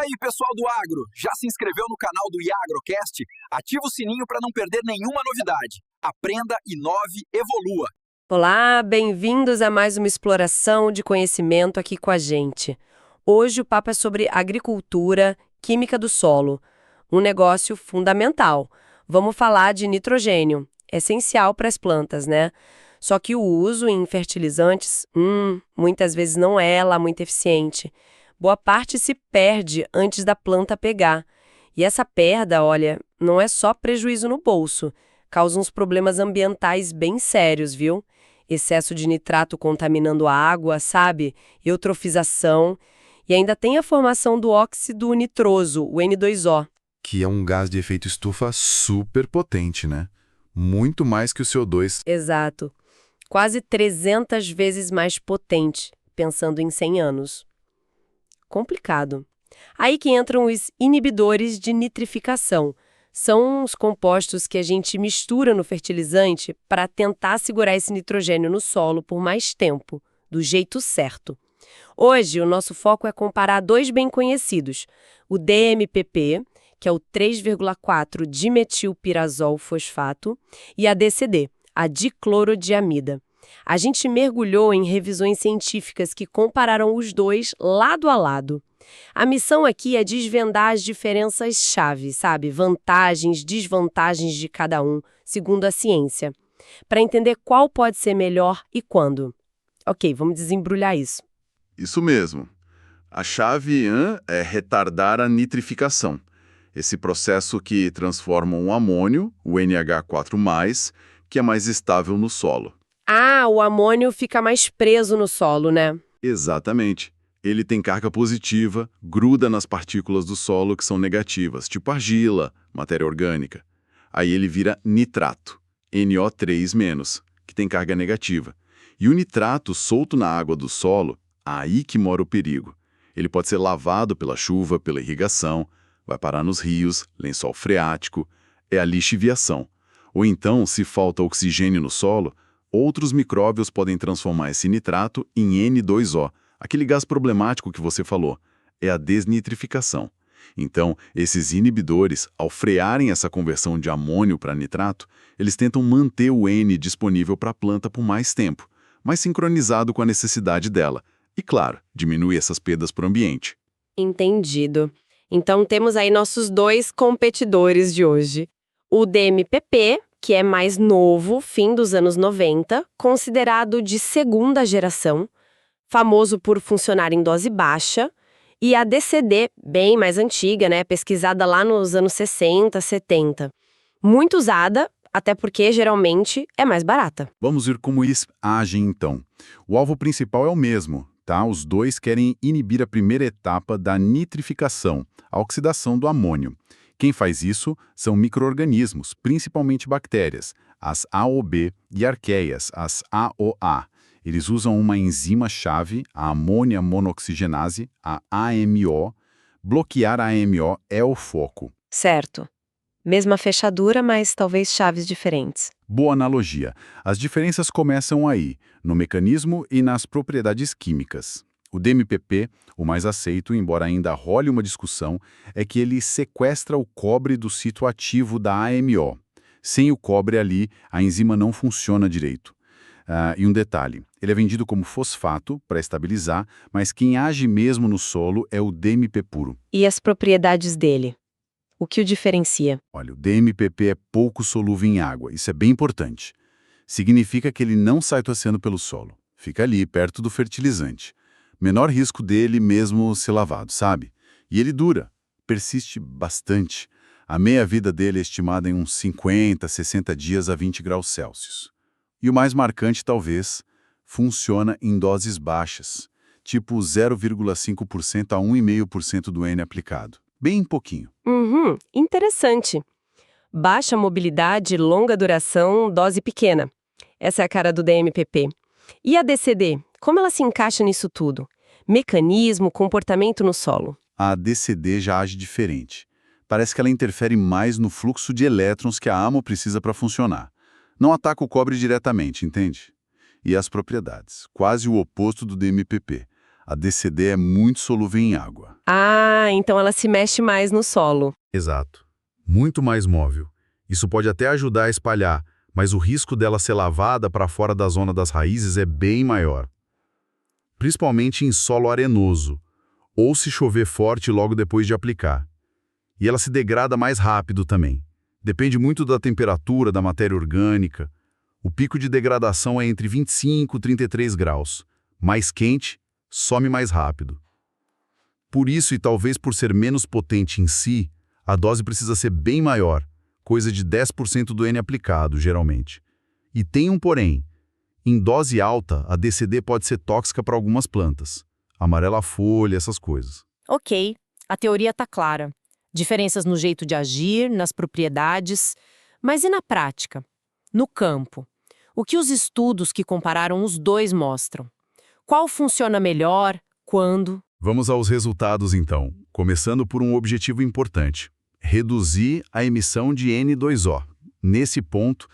aí, pessoal do agro? Já se inscreveu no canal do IagroCast? Ativa o sininho para não perder nenhuma novidade. Aprenda, inove, evolua. Olá, bem-vindos a mais uma exploração de conhecimento aqui com a gente. Hoje o papo é sobre agricultura, química do solo, um negócio fundamental. Vamos falar de nitrogênio, essencial para as plantas, né? Só que o uso em fertilizantes, muitas vezes não é lá muito eficiente. Boa parte se perde antes da planta pegar. E essa perda, olha, não é só prejuízo no bolso, causa uns problemas ambientais bem sérios, viu? Excesso de nitrato contaminando a água, sabe? Eutrofização. E ainda tem a formação do óxido nitroso, o N2O. Que é um gás de efeito estufa super potente, né? Muito mais que o CO2. Exato. Quase 300 vezes mais potente, pensando em 100 anos. Complicado. Aí que entram os inibidores de nitrificação. São os compostos que a gente mistura no fertilizante para tentar segurar esse nitrogênio no solo por mais tempo, do jeito certo. Hoje, o nosso foco é comparar dois bem conhecidos, o DMPP, que é o 3,4-dimetilpirazol fosfato, e a DCD, a diclorodiamida. A gente mergulhou em revisões científicas que compararam os dois lado a lado. A missão aqui é desvendar as diferenças-chave, sabe? Vantagens, desvantagens de cada um, segundo a ciência, para entender qual pode ser melhor e quando. Ok, vamos desembrulhar isso. Isso mesmo. A chave é retardar a nitrificação. Esse processo que transforma um amônio, o NH4+, que é mais estável no solo. Ah, o amônio fica mais preso no solo, né? Exatamente. Ele tem carga positiva, gruda nas partículas do solo que são negativas, tipo argila, matéria orgânica. Aí ele vira nitrato, NO3-, que tem carga negativa. E o nitrato solto na água do solo, aí que mora o perigo. Ele pode ser lavado pela chuva, pela irrigação, vai parar nos rios, lençol freático, é a lixiviação. Ou então, se falta oxigênio no solo, outros micróbios podem transformar esse nitrato em N2O, aquele gás problemático que você falou. É a desnitrificação. Então, esses inibidores, ao frearem essa conversão de amônio para nitrato, eles tentam manter o N disponível para a planta por mais tempo, mais sincronizado com a necessidade dela. E, claro, diminui essas perdas para o ambiente. Entendido. Então temos aí nossos dois competidores de hoje. O DMPP, que é mais novo, fim dos anos 90, considerado de segunda geração, famoso por funcionar em dose baixa, e a DCD, bem mais antiga, né, pesquisada lá nos anos 60, 70. Muito usada, até porque geralmente é mais barata. Vamos ver como eles agem, então. O alvo principal é o mesmo, tá? Os dois querem inibir a primeira etapa da nitrificação, a oxidação do amônio. Quem faz isso são micro-organismos, principalmente bactérias, as AOB, e arqueias, as AOA. Eles usam uma enzima-chave, a amônia monoxigenase, a AMO. Bloquear a AMO é o foco. Certo. Mesma fechadura, mas talvez chaves diferentes. Boa analogia. As diferenças começam aí, no mecanismo e nas propriedades químicas. O DMPP, o mais aceito, embora ainda role uma discussão, é que ele sequestra o cobre do sítio ativo da AMO. Sem o cobre ali, a enzima não funciona direito. E um detalhe, ele é vendido como fosfato para estabilizar, mas quem age mesmo no solo é o DMP puro. E as propriedades dele? O que o diferencia? Olha, o DMPP é pouco solúvel em água, isso é bem importante. Significa que ele não sai toceando pelo solo, fica ali, perto do fertilizante. Menor risco dele mesmo ser lavado, sabe? E ele dura, persiste bastante. A meia-vida dele é estimada em uns 50, 60 dias a 20 graus Celsius. E o mais marcante, talvez, funciona em doses baixas, tipo 0,5% a 1,5% do N aplicado. Bem pouquinho. Interessante. Baixa mobilidade, longa duração, dose pequena. Essa é a cara do DMPP. E a DCD? Como ela se encaixa nisso tudo? Mecanismo, comportamento no solo. A DCD já age diferente. Parece que ela interfere mais no fluxo de elétrons que a AMO precisa para funcionar. Não ataca o cobre diretamente, entende? E as propriedades, quase o oposto do DMPP. A DCD é muito solúvel em água. Ah, então ela se mexe mais no solo. Exato. Muito mais móvel. Isso pode até ajudar a espalhar, mas o risco dela ser lavada para fora da zona das raízes é bem maior. Principalmente em solo arenoso, ou se chover forte logo depois de aplicar. E ela se degrada mais rápido também. Depende muito da temperatura, da matéria orgânica. O pico de degradação é entre 25 e 33 graus. Mais quente, some mais rápido. Por isso, e talvez por ser menos potente em si, a dose precisa ser bem maior, coisa de 10% do N aplicado, geralmente. E tem um porém. Em dose alta, a DCD pode ser tóxica para algumas plantas. Amarela folha, essas coisas. Ok, a teoria está clara. Diferenças no jeito de agir, nas propriedades. Mas e na prática? No campo? O que os estudos que compararam os dois mostram? Qual funciona melhor? Quando? Vamos aos resultados, então, começando por um objetivo importante: reduzir a emissão de N2O. Nesse ponto,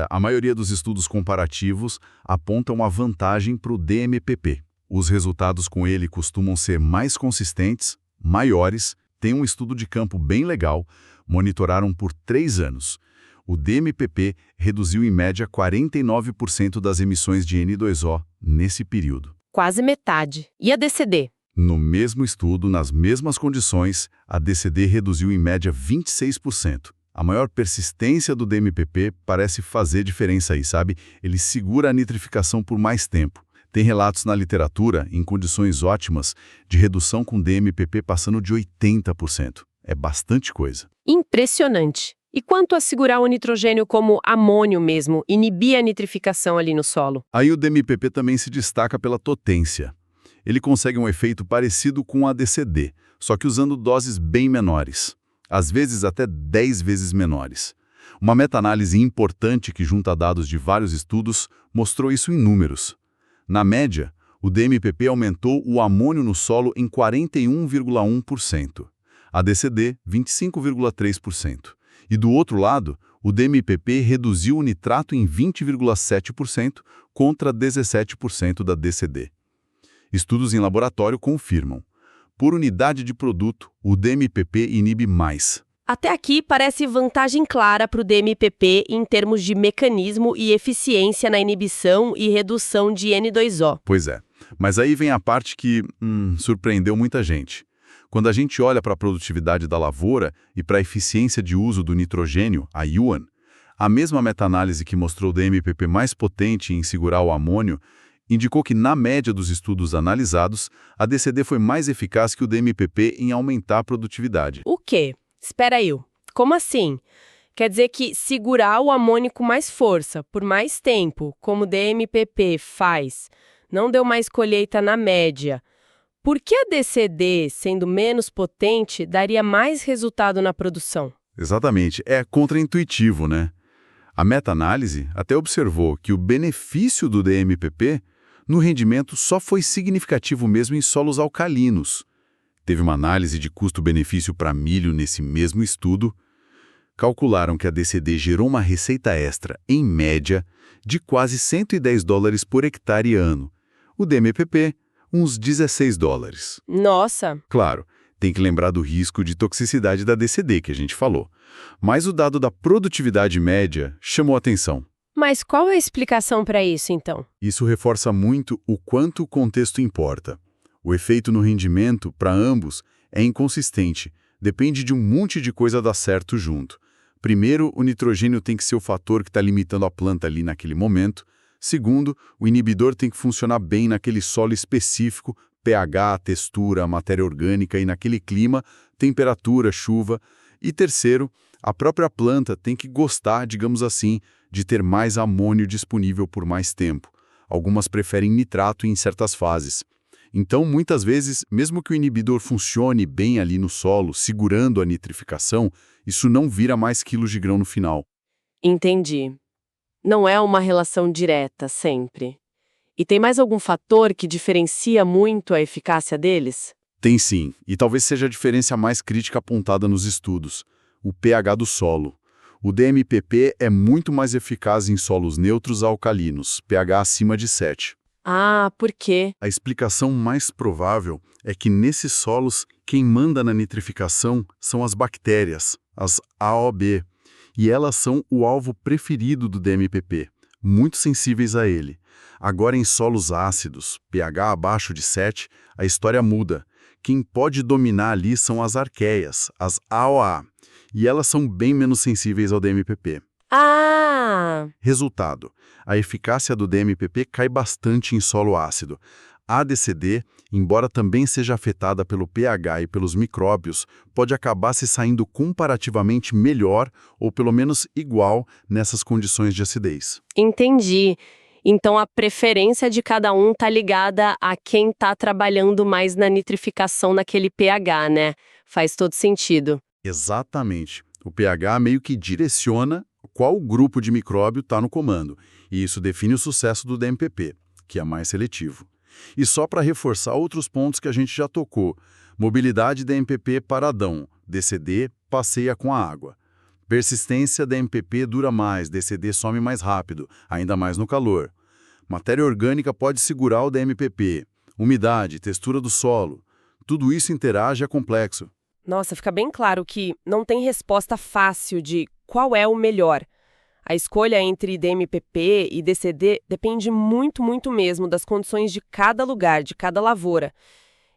a maioria dos estudos comparativos apontam a vantagem para o DMPP. Os resultados com ele costumam ser mais consistentes, maiores. Tem um estudo de campo bem legal, monitoraram por 3 anos. O DMPP reduziu em média 49% das emissões de N2O nesse período. Quase metade. E a DCD? No mesmo estudo, nas mesmas condições, a DCD reduziu em média 26%. A maior persistência do DMPP parece fazer diferença aí, sabe? Ele segura a nitrificação por mais tempo. Tem relatos na literatura, em condições ótimas, de redução com DMPP passando de 80%. É bastante coisa. Impressionante. E quanto a segurar o nitrogênio como amônio mesmo, inibir a nitrificação ali no solo? Aí o DMPP também se destaca pela potência. Ele consegue um efeito parecido com a DCD, só que usando doses bem menores, às vezes até 10 vezes menores. Uma meta-análise importante que junta dados de vários estudos mostrou isso em números. Na média, o DMPP aumentou o amônio no solo em 41,1%, a DCD 25,3%. E do outro lado, o DMPP reduziu o nitrato em 20,7% contra 17% da DCD. Estudos em laboratório confirmam. Por unidade de produto, o DMPP inibe mais. Até aqui parece vantagem clara para o DMPP em termos de mecanismo e eficiência na inibição e redução de N2O. Pois é, mas aí vem a parte que surpreendeu muita gente. Quando a gente olha para a produtividade da lavoura e para a eficiência de uso do nitrogênio, a UAN, a mesma meta-análise que mostrou o DMPP mais potente em segurar o amônio, indicou que, na média dos estudos analisados, a DCD foi mais eficaz que o DMPP em aumentar a produtividade. O quê? Espera aí. Como assim? Quer dizer que segurar o amônio com mais força, por mais tempo, como o DMPP faz, não deu mais colheita na média. Por que a DCD, sendo menos potente, daria mais resultado na produção? Exatamente. É contraintuitivo, né? A meta-análise até observou que o benefício do DMPP no rendimento só foi significativo mesmo em solos alcalinos. Teve uma análise de custo-benefício para milho nesse mesmo estudo. Calcularam que a DCD gerou uma receita extra, em média, de quase $110 por hectare ano. O DMPP, uns $16. Nossa! Claro, tem que lembrar do risco de toxicidade da DCD que a gente falou. Mas o dado da produtividade média chamou atenção. Mas qual é a explicação para isso, então? Isso reforça muito o quanto o contexto importa. O efeito no rendimento, para ambos, é inconsistente. Depende de um monte de coisa dar certo junto. Primeiro, o nitrogênio tem que ser o fator que está limitando a planta ali naquele momento. Segundo, o inibidor tem que funcionar bem naquele solo específico, pH, textura, matéria orgânica e naquele clima, temperatura, chuva. E terceiro, a própria planta tem que gostar, digamos assim, de ter mais amônio disponível por mais tempo. Algumas preferem nitrato em certas fases. Então, muitas vezes, mesmo que o inibidor funcione bem ali no solo, segurando a nitrificação, isso não vira mais quilos de grão no final. Entendi. Não é uma relação direta, sempre. E tem mais algum fator que diferencia muito a eficácia deles? Tem sim, e talvez seja a diferença mais crítica apontada nos estudos: o pH do solo. O DMPP é muito mais eficaz em solos neutros a alcalinos, pH acima de 7. Ah, por quê? A explicação mais provável é que nesses solos quem manda na nitrificação são as bactérias, as AOB, e elas são o alvo preferido do DMPP, muito sensíveis a ele. Agora em solos ácidos, pH abaixo de 7, a história muda. Quem pode dominar ali são as arqueias, as AOA, e elas são bem menos sensíveis ao DMPP. Ah! Resultado, a eficácia do DMPP cai bastante em solo ácido. A ADCD, embora também seja afetada pelo pH e pelos micróbios, pode acabar se saindo comparativamente melhor ou pelo menos igual nessas condições de acidez. Entendi. Então a preferência de cada um tá ligada a quem tá trabalhando mais na nitrificação naquele pH, né? Faz todo sentido. Exatamente. O pH meio que direciona qual grupo de micróbio está no comando, e isso define o sucesso do DMPP, que é mais seletivo. E só para reforçar outros pontos que a gente já tocou, mobilidade DMPP paradão, DCD passeia com a água. Persistência DMPP dura mais, DCD some mais rápido, ainda mais no calor. Matéria orgânica pode segurar o DMPP. Umidade, textura do solo, tudo isso interage e é complexo. Nossa, fica bem claro que não tem resposta fácil de qual é o melhor. A escolha entre DMPP e DCD depende muito, muito mesmo das condições de cada lugar, de cada lavoura.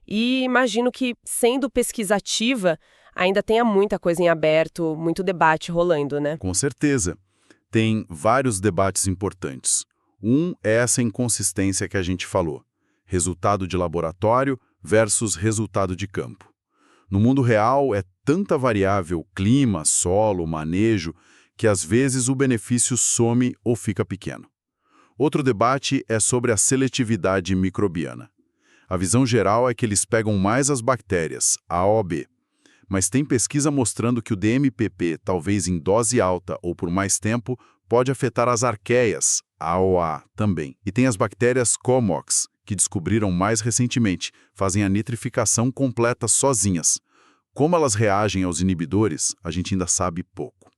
E imagino que, sendo pesquisa ativa, ainda tenha muita coisa em aberto, muito debate rolando, né? Com certeza. Tem vários debates importantes. Um é essa inconsistência que a gente falou. Resultado de laboratório versus resultado de campo. No mundo real, é tanta variável, clima, solo, manejo, que às vezes o benefício some ou fica pequeno. Outro debate é sobre a seletividade microbiana. A visão geral é que eles pegam mais as bactérias, AOB. Mas tem pesquisa mostrando que o DMPP, talvez em dose alta ou por mais tempo, pode afetar as arqueias, AOA, também. E tem as bactérias Comox, que descobriram mais recentemente, fazem a nitrificação completa sozinhas. Como elas reagem aos inibidores, a gente ainda sabe pouco.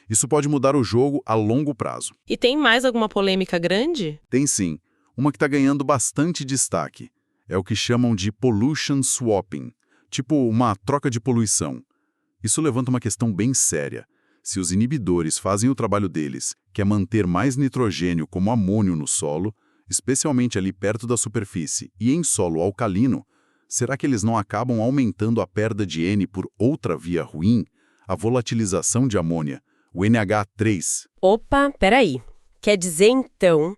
Isso pode mudar o jogo a longo prazo. E tem mais alguma polêmica grande? Tem sim. Uma que está ganhando bastante destaque. É o que chamam de pollution swapping, tipo uma troca de poluição. Isso levanta uma questão bem séria. Se os inibidores fazem o trabalho deles, que é manter mais nitrogênio como amônio no solo, especialmente ali perto da superfície e em solo alcalino, será que eles não acabam aumentando a perda de N por outra via ruim, a volatilização de amônia, o NH3? Opa, peraí. Quer dizer, então,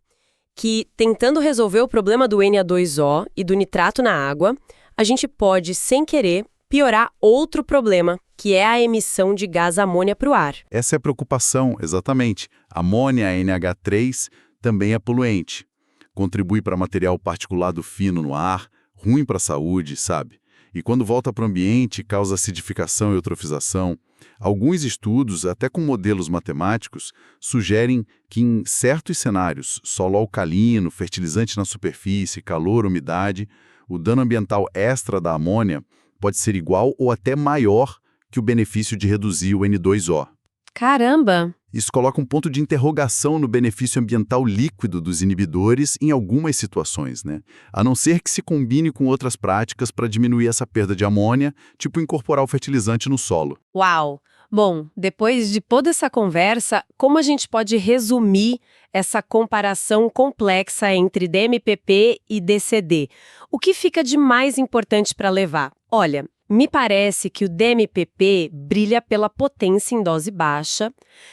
que tentando resolver o problema do Na2O e do nitrato na água, a gente pode, sem querer, piorar outro problema, que é a emissão de gás amônia para o ar. Essa é a preocupação, exatamente. Amônia, NH3, também é poluente. Contribui para material particulado fino no ar, ruim para a saúde, sabe? E quando volta para o ambiente, causa acidificação e eutrofização. Alguns estudos, até com modelos matemáticos, sugerem que em certos cenários, solo alcalino, fertilizante na superfície, calor, umidade, o dano ambiental extra da amônia pode ser igual ou até maior que o benefício de reduzir o N2O. Caramba! Isso coloca um ponto de interrogação no benefício ambiental líquido dos inibidores em algumas situações, né? A não ser que se combine com outras práticas para diminuir essa perda de amônia, tipo incorporar o fertilizante no solo. Uau! Bom, depois de toda essa conversa, como a gente pode resumir essa comparação complexa entre DMPP e DCD? O que fica de mais importante para levar? Olha, me parece que o DMPP brilha pela potência em dose baixa,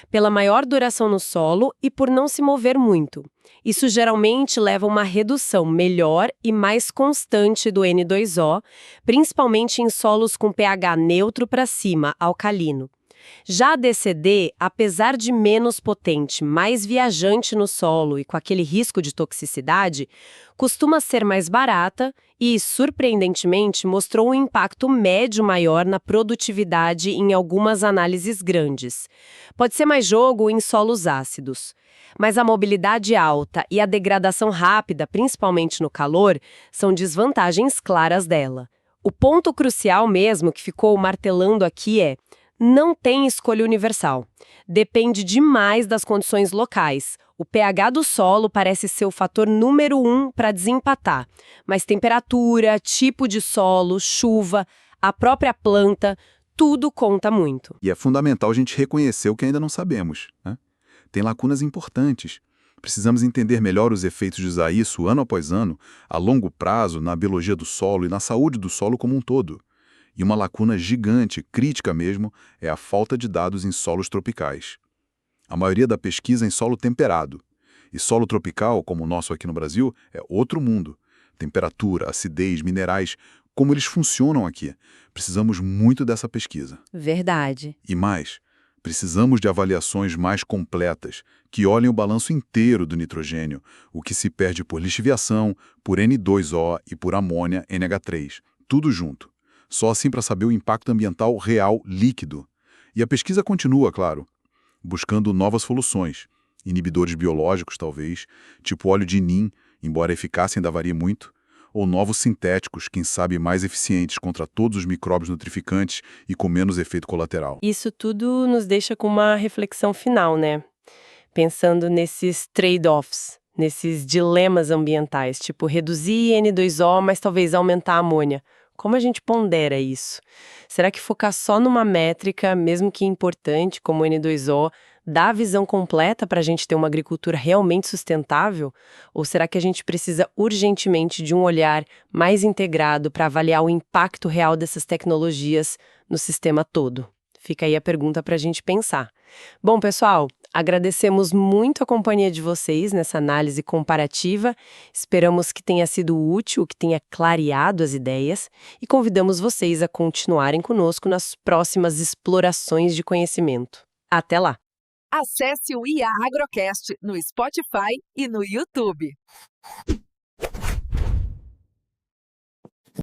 pela maior duração no solo e por não se mover muito. Isso geralmente leva a uma redução melhor e mais constante do N2O, principalmente em solos com pH neutro para cima, alcalino. Já a DCD, apesar de menos potente, mais viajante no solo e com aquele risco de toxicidade, costuma ser mais barata e, surpreendentemente, mostrou um impacto médio maior na produtividade em algumas análises grandes. Pode ser mais jogo em solos ácidos. Mas a mobilidade alta e a degradação rápida, principalmente no calor, são desvantagens claras dela. O ponto crucial mesmo que ficou martelando aqui é: não tem escolha universal. Depende demais das condições locais. O pH do solo parece ser o fator número 1 para desempatar, mas temperatura, tipo de solo, chuva, a própria planta, tudo conta muito. E é fundamental a gente reconhecer o que ainda não sabemos, né? Tem lacunas importantes. Precisamos entender melhor os efeitos de usar isso ano após ano, a longo prazo, na biologia do solo e na saúde do solo como um todo. E uma lacuna gigante, crítica mesmo, é a falta de dados em solos tropicais. A maioria da pesquisa é em solo temperado. E solo tropical, como o nosso aqui no Brasil, é outro mundo. Temperatura, acidez, minerais, como eles funcionam aqui. Precisamos muito dessa pesquisa. Verdade. E mais, precisamos de avaliações mais completas, que olhem o balanço inteiro do nitrogênio, o que se perde por lixiviação, por N2O e por amônia NH3, tudo junto. Só assim para saber o impacto ambiental real líquido. E a pesquisa continua, claro, buscando novas soluções, inibidores biológicos talvez, tipo óleo de Nim, embora a eficácia ainda varie muito, ou novos sintéticos, quem sabe mais eficientes contra todos os micróbios nutrificantes e com menos efeito colateral. Isso tudo nos deixa com uma reflexão final, né? Pensando nesses trade-offs, nesses dilemas ambientais, tipo reduzir N2O, mas talvez aumentar a amônia. Como a gente pondera isso? Será que focar só numa métrica, mesmo que importante, como o N2O, dá a visão completa para a gente ter uma agricultura realmente sustentável? Ou será que a gente precisa urgentemente de um olhar mais integrado para avaliar o impacto real dessas tecnologias no sistema todo? Fica aí a pergunta para a gente pensar. Bom, pessoal, agradecemos muito a companhia de vocês nessa análise comparativa. Esperamos que tenha sido útil, que tenha clareado as ideias e convidamos vocês a continuarem conosco nas próximas explorações de conhecimento. Até lá! Acesse o IA Agrocast no Spotify e no YouTube.